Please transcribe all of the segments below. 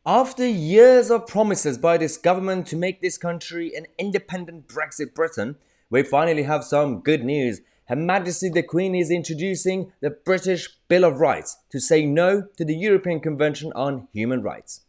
After years of promises by this government to make this country an independent Brexit Britain, we finally have some good news. Her Majesty the Queen is introducing the British Bill of Rights to say no to the European Convention on Human Rights.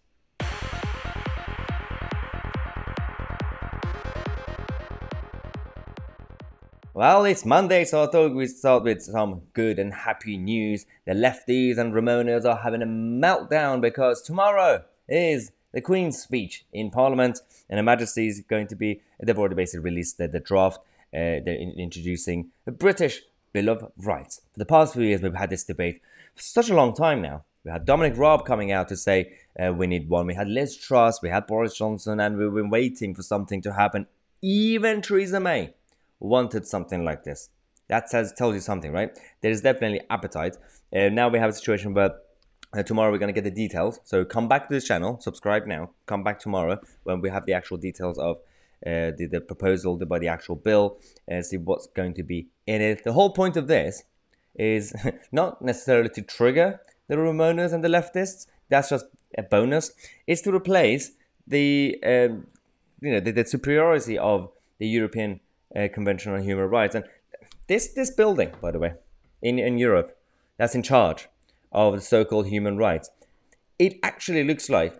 Well, it's Monday, so I thought we'd start with some good and happy news. The lefties and Ramonas are having a meltdown because tomorrow is the Queen's speech in Parliament, and Her Majesty is going to be, they've already basically released the draft. They're introducing the British Bill of Rights. For the past few years, we've had this debate for such a long time now. We had Dominic Raab coming out to say we need one. We had Liz Truss, we had Boris Johnson, and we've been waiting for something to happen. Even Theresa May wanted something like this. That tells you something, right? There is definitely appetite. Now we have a situation where tomorrow we're going to get the details. So come back to this channel, subscribe now, come back tomorrow when we have the actual details of the proposal by the actual bill and see what's going to be in it. The whole point of this is not necessarily to trigger the Ramonas and the leftists. That's just a bonus. It's to replace the superiority of the European Convention on Human Rights. And this building, by the way, in Europe, that's in charge of the so-called human rights, it actually looks like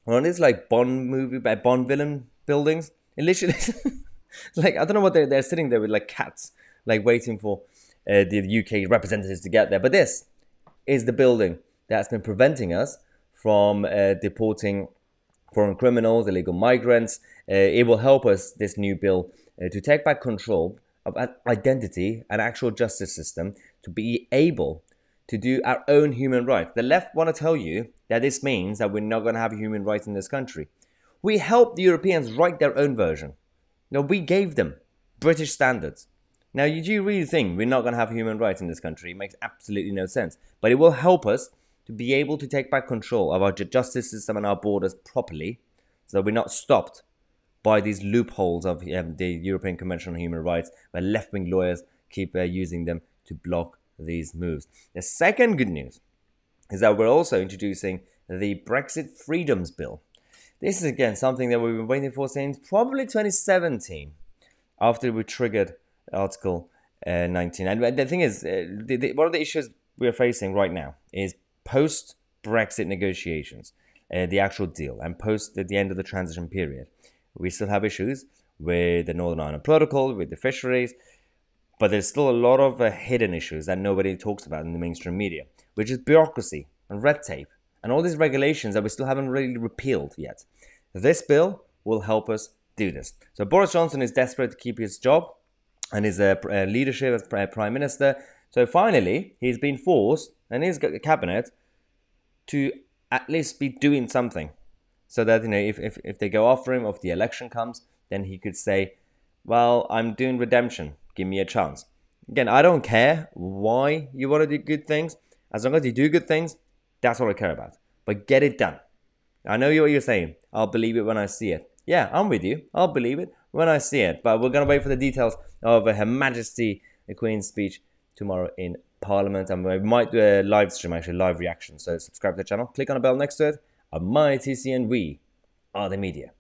one of these like Bond villain buildings. It literally like, I don't know what they're sitting there with like cats, like waiting for the UK representatives to get there. But this is the building that's been preventing us from deporting foreign criminals, illegal migrants. It will help us, this new bill, to take back control of identity and actual justice system to be able to do our own human rights. The left want to tell you that this means that we're not going to have human rights in this country. We helped the Europeans write their own version. Now, we gave them British standards. Now, do you really think we're not going to have human rights in this country? It makes absolutely no sense. But it will help us to be able to take back control of our justice system and our borders properly so that we're not stopped by these loopholes of the European Convention on Human Rights, where left-wing lawyers keep using them to block these moves. The second good news is that we're also introducing the Brexit Freedoms Bill. This is, again, something that we've been waiting for since probably 2017, after we triggered Article 19. And the thing is, one of the issues we're facing right now is post-Brexit negotiations, the actual deal, and post the end of the transition period. We still have issues with the Northern Ireland Protocol, with the fisheries, but there's still a lot of hidden issues that nobody talks about in the mainstream media, which is bureaucracy and red tape and all these regulations that we still haven't really repealed yet. This bill will help us do this. So Boris Johnson is desperate to keep his job and his leadership as Prime Minister. So finally, he's been forced, and his cabinet, to at least be doing something. So that, if they go after him, if the election comes, then he could say, well, I'm doing redemption. Give me a chance. Again, I don't care why you want to do good things. As long as you do good things, that's all I care about. But get it done. I know what you're saying. I'll believe it when I see it. Yeah, I'm with you. I'll believe it when I see it. But we're going to wait for the details of Her Majesty the Queen's speech tomorrow in Parliament. And we might do a live stream, actually, live reaction. So subscribe to the channel. Click on the bell next to it. I'm Tousi, and we are the media.